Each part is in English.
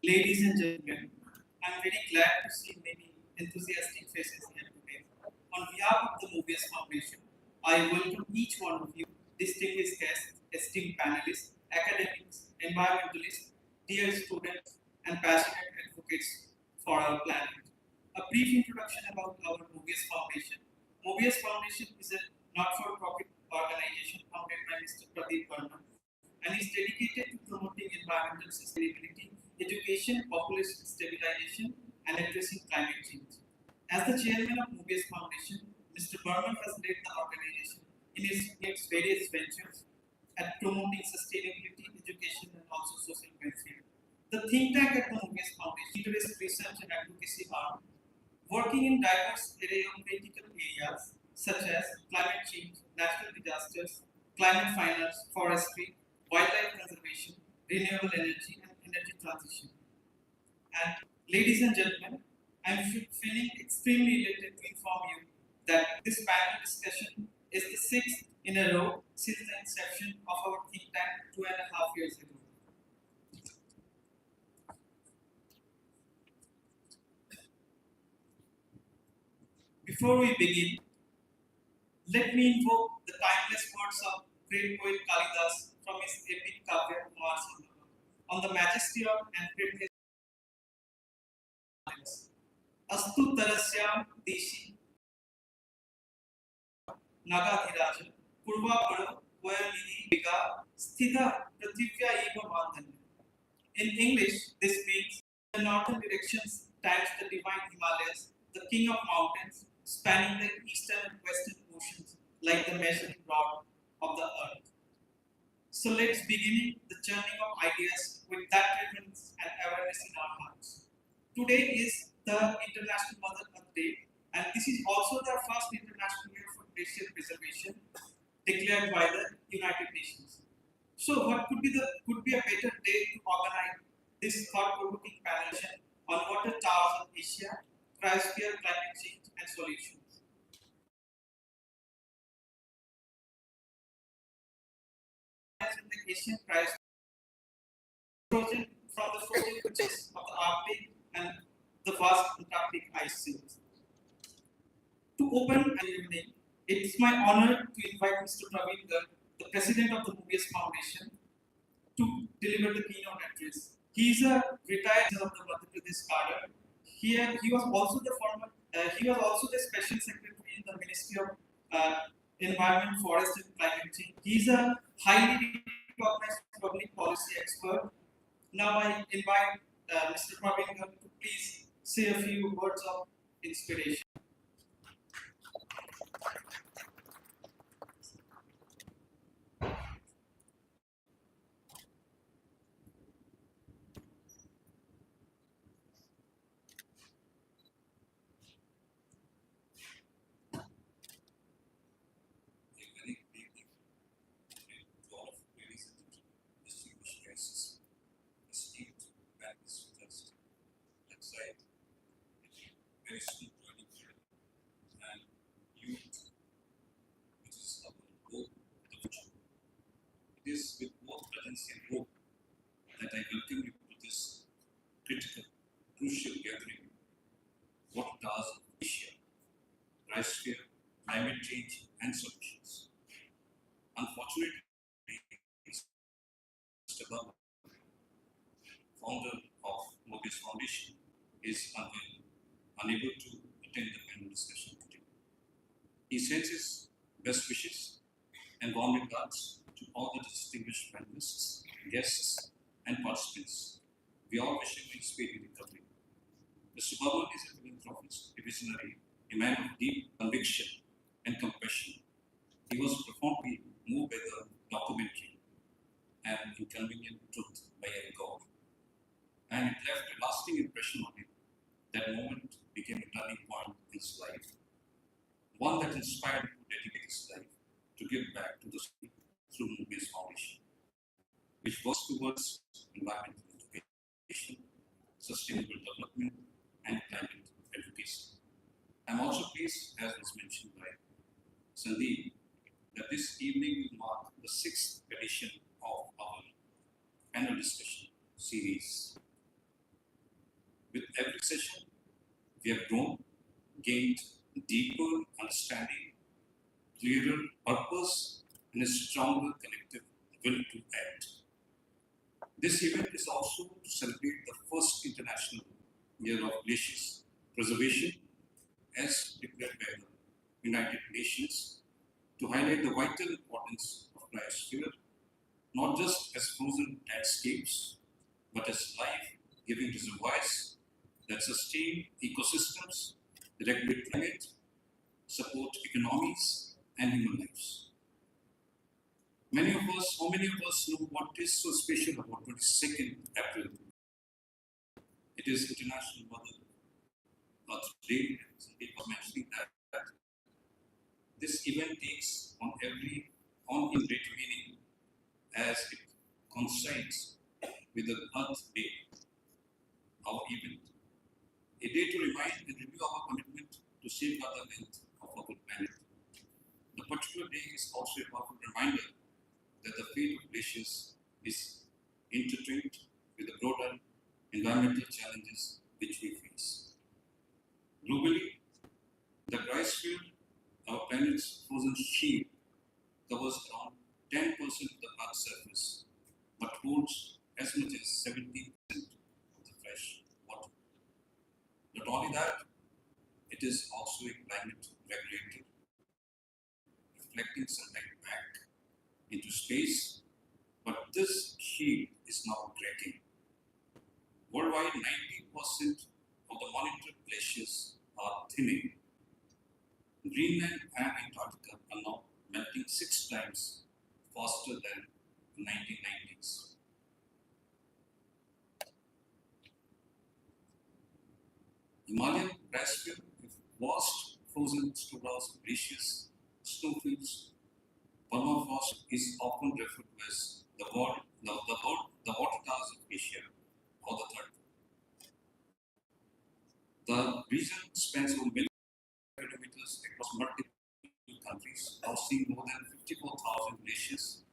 Ladies and gentlemen, I'm very glad to see many enthusiastic faces here today. On behalf of the Mobius Foundation, I welcome each one of you, distinguished guests, esteemed panelists, academics, environmentalists, dear students, and passionate advocates for our planet. A brief introduction about our Mobius Foundation. Mobius Foundation is a not-for-profit organization founded by Mr. Pradeep Verma and is dedicated to promoting environmental sustainability, education, population stabilization, and addressing climate change. As the chairman of Mobius Foundation, Mr. Berman has led the organization in its various ventures at promoting sustainability, education, and also social welfare. The think tank at the Mobius Foundation interests research and advocacy arm, working in diverse array of critical areas such as climate change, natural disasters, climate finance, forestry, wildlife conservation, renewable energy, and energy transition. And ladies and gentlemen, I'm feeling extremely elated to inform you that this panel discussion is the sixth in a row since the inception of our think tank 2.5 years ago. Before we begin, let me invoke the timeless words of great poet Kalidas from his epic Kavya Kumar on the majesty of and greatness. Astu Tarasyam Deshi Nagadhiraja Purva Paro Vayalidhi Viga Sthita Prathivya Eva Bandhanya. In English, this means the northern direction stands the divine Himalayas, the king of mountains, spanning the eastern and western oceans like the measuring rod of the earth. So let's begin the journey of ideas with that reverence and awareness in our hearts. Today is the International Mother Earth Day, and this is also the first International Year for Glacier Preservation declared by the United Nations. So, what could be a better day to organize this thought-provoking panel on water towers of Asia, cryosphere, climate change, and solutions? In the Asian cryosphere, frozen from the frozen reaches of the Arctic and the vast Antarctic ice sheets. To open an evening, it's my honor to invite Mr. Praveen Garg, the president of the Mobius Foundation, to deliver the keynote address. He is a retired of the Madhya Pradesh cadre. He was also the special secretary in the Ministry of Environment, Forest and Climate Change. He is a highly recognized public policy expert. Now I invite Mr. Praveen Garg to please say a few words of inspiration. Very soon joining here and youth, which is our hope of the future. It is with both urgency and hope that I welcome you to this critical, crucial gathering. What does Asia, Cryosphere, climate change, and solutions? Unfortunately, Mr. Baba, founder of Mobius Foundation, is unable to attend the panel discussion today. He sends his best wishes and warm regards to all the distinguished panelists, guests, and participants. We all wish him a speedy recovery. Mr. Burman is a philanthropist, a visionary, a man of deep conviction and compassion. He was profoundly moved by the documentary and inconvenient truth by a God, and it left a lasting impression on him. That moment became a turning point in his life, one that inspired him to dedicate his life to give back to the city through Mobius Foundation, which works towards environmental education, sustainable development, and climate advocacy. I am also pleased, as was mentioned by Sandeep, that this evening will mark the 6th edition of our panel discussion series. every session, we have grown, gained deeper understanding, clearer purpose, and a stronger collective will to act. This event is also to celebrate the first International Year of Glaciers Preservation as declared by the United Nations to highlight the vital importance of Cryosphere, not just as frozen landscapes, but as life-giving reservoirs that sustain ecosystems, regulate climate, support economies, and human lives. How many of us know what is so special about 22nd April? It is International Mother Earth Day. Some people are mentioning that this event takes on in greater meaning as it coincides with the Earth Day, our event. A day to remind and renew our commitment to safeguard the health of our planet. The particular day is also a powerful reminder that the fate of glaciers is intertwined with the broader environmental challenges which we face. Globally, the Cryosphere, our planet's frozen shield, covers around 10% of the Earth's surface, but holds as much as 70% of the fresh water. Not only that, it is also a climate regulator, reflecting sunlight back into space, but this shield is now cracking. Worldwide, 90% of the monitored glaciers are thinning. Greenland and Antarctica are now melting 6 times faster than the 1990s. Himalayan Cryosphere, with vast frozen snowdrifts, glaciers, snowfields, permafrost is often referred to as the water towers of Asia or the third. The region spans over millions of kilometers across multiple countries, housing more than 54,000 glaciers,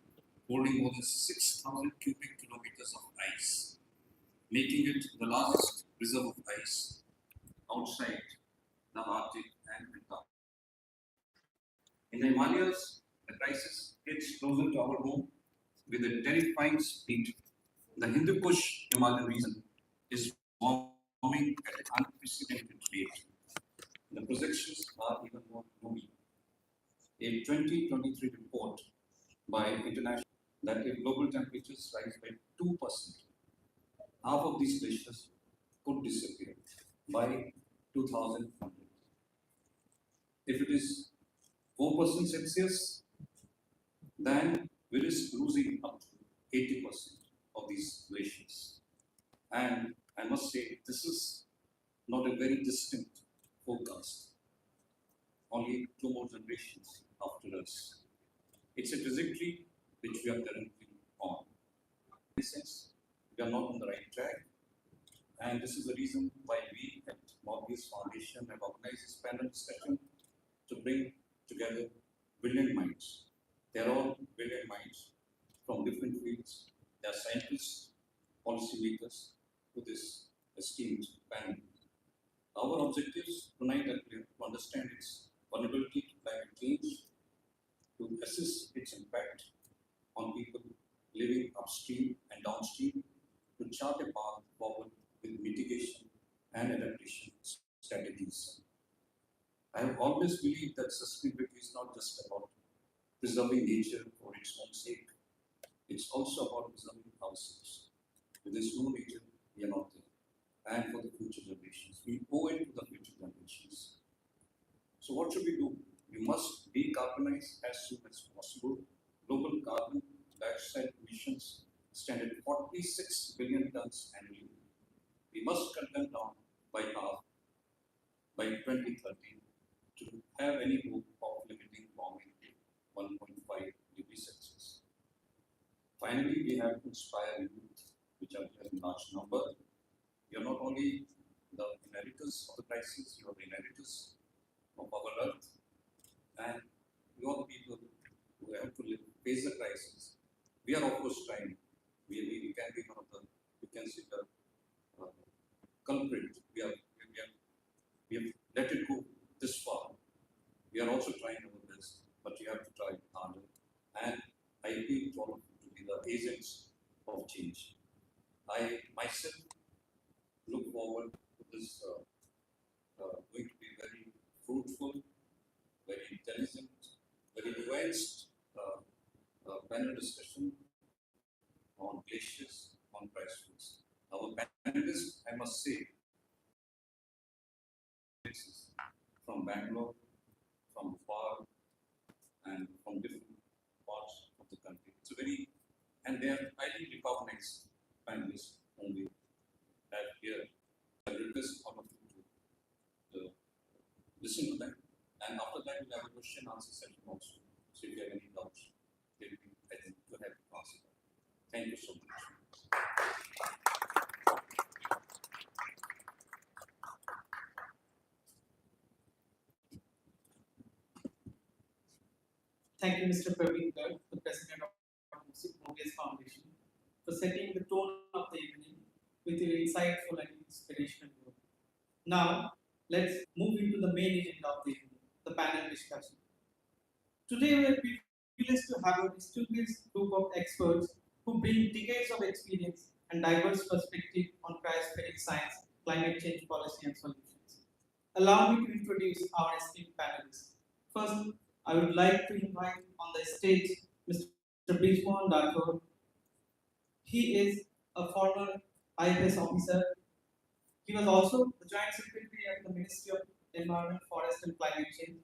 holding more than 6,000 cubic kilometers of ice, making it the largest reserve of ice outside the Arctic and Antarctica. In the Himalayas, the crisis hits closer to our home with a terrifying speed. The Hindu Kush Himalayan region is warming at an unprecedented rate. The projections are even more gloomy. A 2023 report by International that if global temperatures rise by 2%, half of these glaciers could disappear by 2100. If it is 4% Celsius, then we risk losing up to 80% of these glaciers. And I must say, this is not a very distant forecast. Only 2 more generations after us. It's a trajectory which we are currently on. In a sense, we are not on the right track. And this is the reason why we at Mobius Foundation have organized this panel discussion to bring together brilliant minds. They are all brilliant minds from different fields. They are scientists, policymakers to this esteemed panel. Our objectives tonight are clear: to understand its vulnerability to climate change, to assess its impact on people living upstream and downstream, to chart a path forward with mitigation and adaptation strategies. I have always believed that sustainability is not just about preserving nature for its own sake. It's also about preserving ourselves. If there's no nature, we are not there. And for the future generations, we owe it to the future generations. So what should we do? We must decarbonize as soon as possible. Global carbon dioxide emissions stand at 46 billion tons annually. We must cut them down by half by 2030 to have any hope of limiting warming to 1.5 degrees Celsius. Finally, we have to inspire youth, which are here in large number. You are not only the inheritors of the crisis, you are the inheritors of our earth, and you are the people who have to face the crisis. We are of course trying. We can be one of the, we can see the culprit. We have let it go this far. We are also trying our best, but you have to try harder. And I appeal to all of you to be the agents of change. I myself look forward to this going to be very fruitful, very intelligent, very nuanced panel discussion on glaciers, on cryospheres. Our panelists, I must say, from Bangalore, from far, and from different parts of the country. It's a very, and they are highly recognized panelists only that here. I request all of you to listen to them. And after that, we'll have a question answer session also. So if you have any doubts, they will be, I think, you have to answer that. Thank you so much. Thank you, Mr. Praveen Garg, the President of Mobius Foundation, for setting the tone of the evening with your insightful and inspirational work. Now, let's move into the main agenda of the evening, the panel discussion. Today, we are privileged to have a distinguished group of experts who bring decades of experience and diverse perspective on cryospheric science, climate change policy, and solutions. Allow me to introduce our esteemed panelists. First, I would like to invite on the stage Mr. Brijmohan Rathore. He is a former IFS officer. He was also the Joint Secretary at the Ministry of Environment, Forest and Climate Change.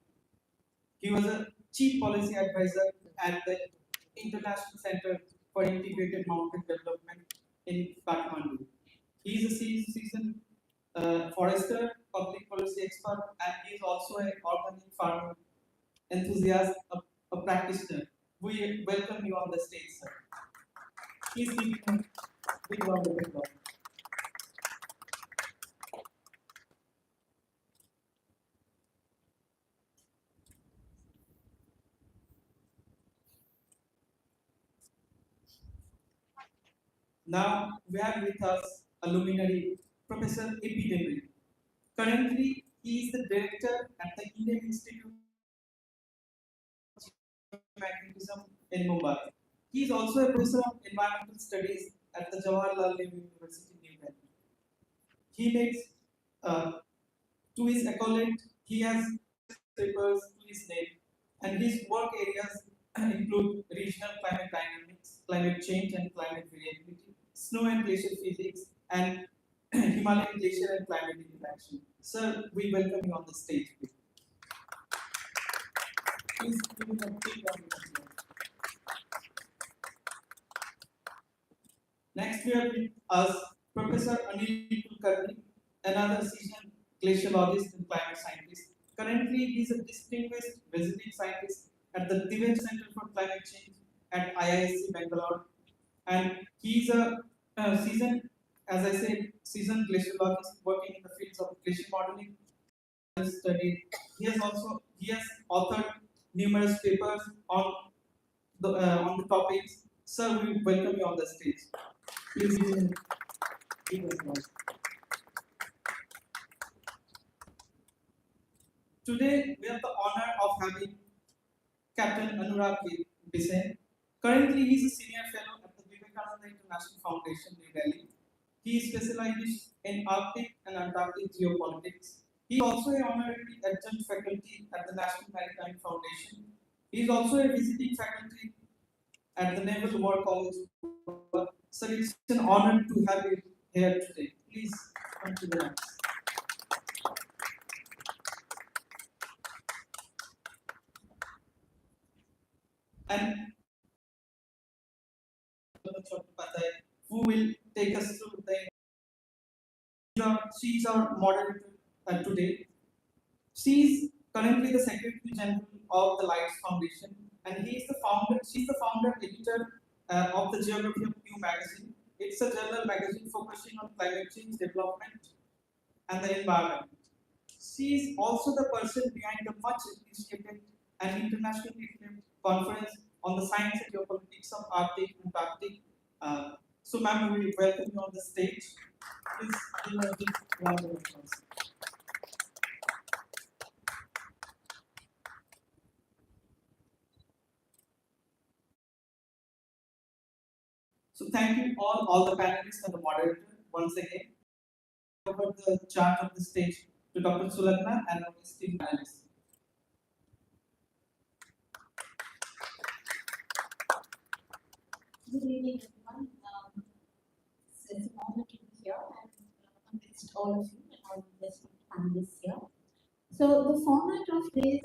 He was a Chief Policy Advisor at the International Center for Integrated Mountain Development in Kathmandu. He is a seasoned forester, public policy expert, and he is also an organic farmer enthusiast, a practitioner. We welcome you on the stage, sir. Please give him a big round of applause. Now we have with us a luminary, Professor A.P. Dembele. Currently, he is the director at the Indian Institute of Magnetism in Mumbai. He is also a professor of environmental studies at the Jawaharlal Nehru University, New Delhi. He makes, to his accolade, he has papers to his name, and his work areas include regional climate dynamics, climate change and climate variability, snow and glacier physics, and Himalayan glacier and climate interaction. Sir, we welcome you on the stage. Please give him a big round of applause. Next, we have with us Professor Anil Kulkarni, another seasoned glaciologist and climate scientist. Currently, he is a distinguished visiting scientist at the Divan Center for Climate Change at IISc Bangalore, and he is a seasoned, as I said, seasoned glaciologist working in the fields of glacier modeling study. He has authored numerous papers on the topics. Sir, we welcome you on the stage. Please give him a big applause. Today, we have the honor of having Captain Anurag Bisen. Currently, he is a senior fellow at the Bikaner International Foundation, New Delhi. He specializes in Arctic and Antarctic geopolitics. He is also an honorary adjunct faculty at the National Maritime Foundation. He is also a visiting faculty at the Naval War College. So it's an honor to have you here today. Please come to the dance. And who will take us through she is our moderator today. She is currently the Secretary General of the Lights Foundation, and she is the founder editor of the Geography of New magazine. It's a journal magazine focusing on climate change, development, and the environment. She is also the person behind the much appreciated and internationally acclaimed conference on the science and geopolitics of Arctic and Antarctic. So, ma'am, we welcome you on the stage. Please give a big round of applause. So thank you all the panelists and the moderator once again. Over the charge of the stage to Dr. Sulagna and our esteemed panelists. Good evening, everyone. It's an honor to be here and amidst all of you and all the rest of the panelists here. So the format of today's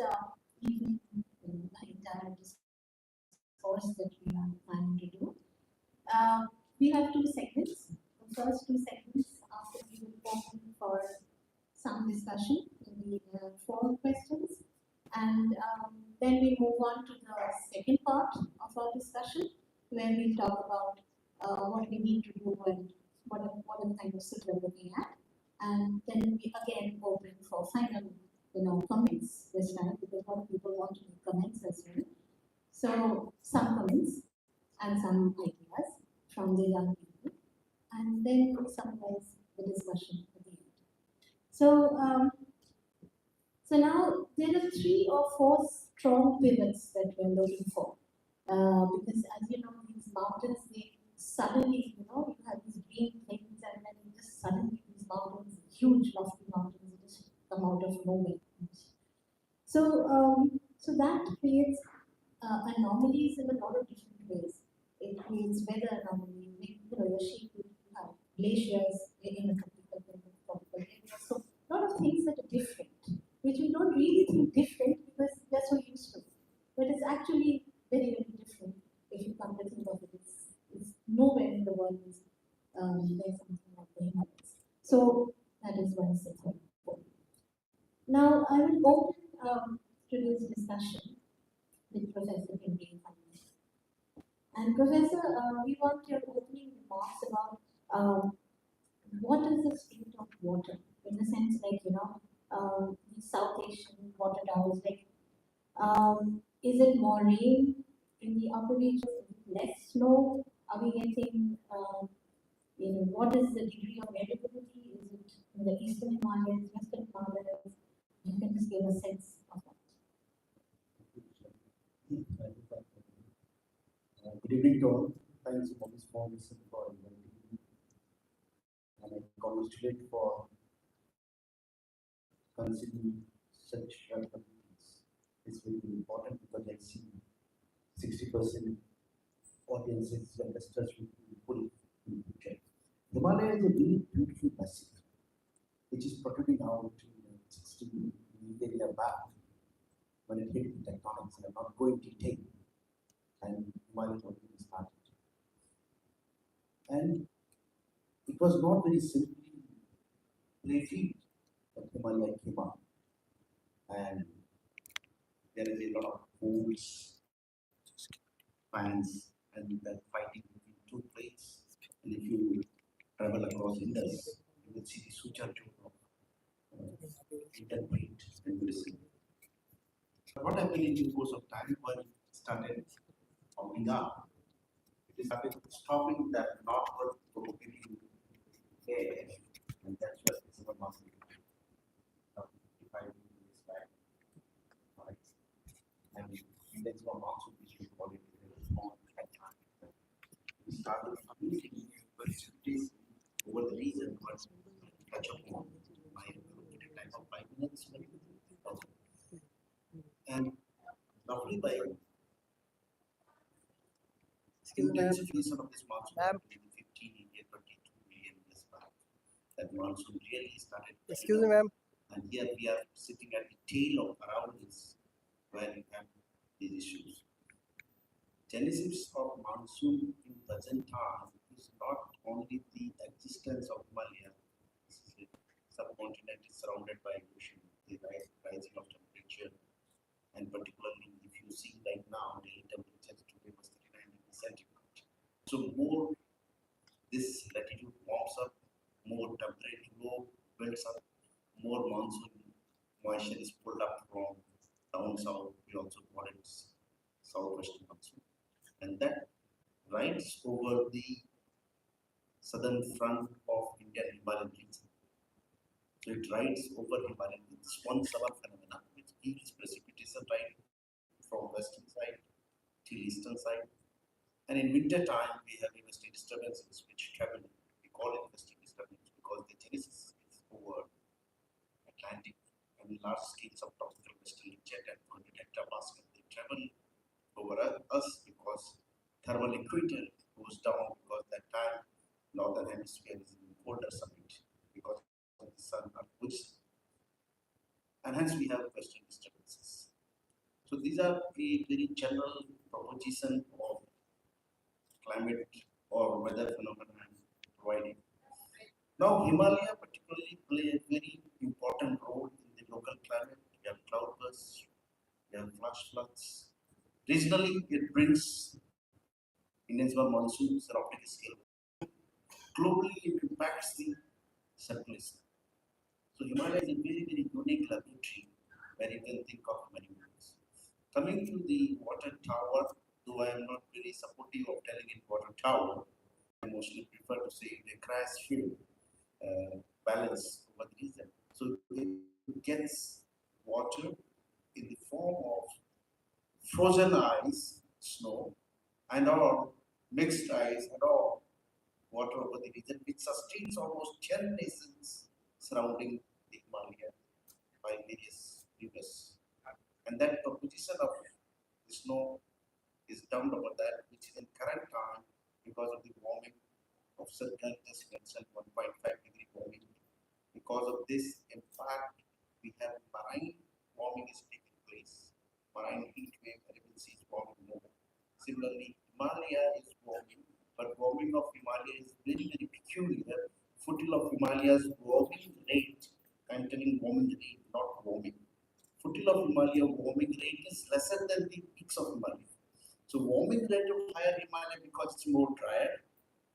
evening, the entire discourse that we are planning to do, we have two segments. The first two segments, after we will open for some discussion in the forum questions, and then we move on to the second part of our discussion, where we talk about what we need to do and what are the kind of sit we're looking at, and then we again open for final, comments this time, because a lot of people want to make comments as well. So some comments and some ideas from the young people, and then we summarize the discussion at the end. So, so now there are 3 or 4 strong pivots that we're looking for. Because as you know, these mountains, they suddenly, you have these green things, and then just suddenly these mountains, huge lofty mountains, just come out of nowhere. So that creates anomalies in a lot of different ways. It creates weather anomalies, your sheep will have glaciers in a tropical area. So a lot of things that are different, which we don't really think different because they're so used to. But it's actually very, very different if you come to think of it. It's nowhere in the world is there's something like the Himalayas. So that is one second. Now I will open today's discussion with Professor Pandara. And Professor, we want your opening remarks about what is the state of water, in the sense like, the South Asian water towers, like, is it more rain in the upper regions, less snow? Are we getting, what is the degree of variability? Is it in the eastern Himalayas, western Himalayas? You can just give a sense of that. Good evening to all. Thanks, Mobius Foundation, for inviting me. And I congratulate for considering such activities. It's very important because I see 60% audiences and investors will pull in picture. Himalaya is a very beautiful massive, which is protruding out 60 area back when it hit the tectonics, and I'm not going to take. And Himalaya already started. And it was not very simply playfield that Himalaya came up. And there is a lot of poles, fans, and that fighting between 2 plates. And if you travel across Indus, you will see the suture of interplate and listen. But what happened in the course of time when it started popping up, it started stopping that northward propagating air, and that's what is our muscle. 55 years back, right? And that's what also we should call it on at time. We started communicating opportunities over the reason was touch upon by a time of 5 minutes, and roughly by intensification of this monsoon in 15 India, 22 million years back, that monsoon really started. Excuse me, ma'am. And here we are sitting at the tail of around this, where we have these issues. Genesis of monsoon in present time is not only the existence of Himalaya. This is a subcontinent is surrounded by ocean, the rising of temperature, and particularly if you see right now, the temperature today was 39 degrees centigrade. So more this latitude warms up, more temperature low builds up, more monsoon moisture is pulled up from down south. We also call it southwestern monsoon, and that rides over the southern front of Indian Himalayan region. So it rides over Himalayan. It's one summer phenomena which yields precipitation right from western side till eastern side. And in winter time, we have western disturbances which travel. We call it western disturbance because the genesis is over Atlantic and large scales of tropical westerly jet at 100 hectopascal. They travel over us because thermal equator goes down because that time northern hemisphere is in colder summit because of the sun upwards, and hence we have western disturbances. So these are a very general proposition of climate or weather phenomena I'm providing. Now Himalaya particularly play a very important role in the local climate. We have cloudbursts, we have flash floods. Regionally, it brings intense monsoons, synoptic scale. Globally, it impacts the circulation. So Himalaya is a very, very unique laboratory where you can think of many ways. Coming to the water tower, though I am not very supportive of telling it water tower, I mostly prefer to say the cryosphere balance over the region. So it gets water in the form of frozen ice, snow, and or mixed ice and all water over the region, which sustains almost 10 nations surrounding the Himalaya by various rivers. And that proposition of the snow is dumped over that, which is in current time because of the warming of circle just mentioned 1.5-degree warming. Because of this, in fact, we have marine warming is taking place. Marine heat wave elevations is warming more. Similarly, Himalaya is warming, but warming of Himalaya is very, very peculiar. Foothills of Himalaya's warming rate, containing warming rate, not warming. Foothills of Himalaya warming rate is lesser than the peaks of Himalaya. So warming rate of higher Himalaya because it's more drier,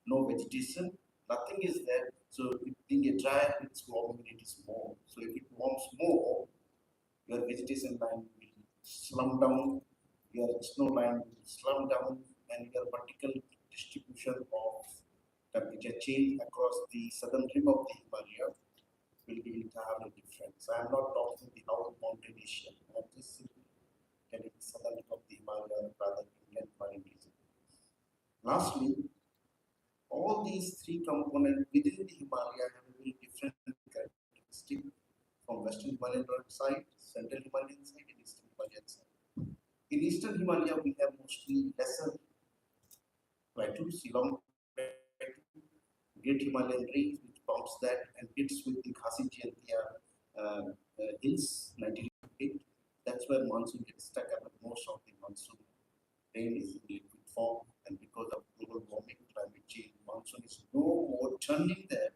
no vegetation, nothing is there. So it being a dry, its warming rate is more. So if it warms more, your vegetation line will slump down, your snow line will slump down, and your vertical distribution of temperature change across the southern rim of the Himalaya will be entirely different. So I'm not talking the South Mountain Asia. I'm just simply telling the southern rim of the Himalaya rather than Inland Marine region. Lastly, all these three components within the Himalaya have a very different characteristic from Western Himalayan side, Central Himalayan side, and Eastern Himalayan side. In Eastern Himalaya, we have mostly lesser plateaus, long plateau, Great Himalayan range, which bumps that and hits with the Khasi Jaintia hills, 1908. That's where monsoon gets stuck up, but most of the monsoon rain is in liquid form, and because of global warming, climate change, monsoon is no more turning there,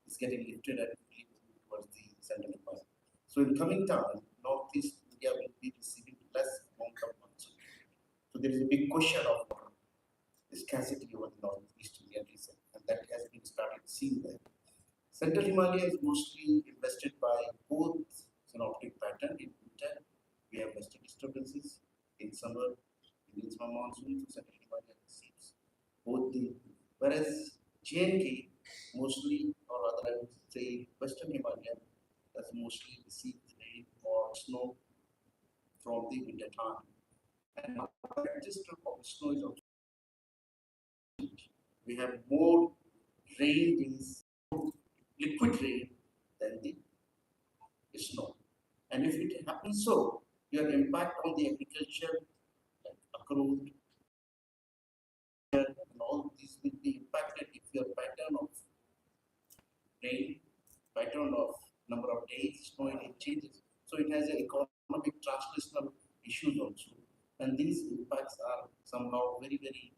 it's getting lifted and moving towards the central Himalaya. So in coming time, northeast India will be receiving less amount of monsoon. So there is a big question of scarcity over the northeast Indian region, and that has been started seen there. Central Himalaya is mostly invested by both synoptic pattern. In winter, we have western disturbances. In summer, Indian summer monsoon, so Central Himalaya receives both the, whereas JNK mostly, or rather I would say Western Himalaya, does mostly receive the rain or snow from the winter time. And now the register of snow is also, we have more rain days, liquid rain than the snow. And if it happens so, your impact on the agriculture, like accrued, and all these will be impacted if your pattern of rain, pattern of number of days, snowing it changes. So it has an economic translational issues also. And these impacts are somehow very, very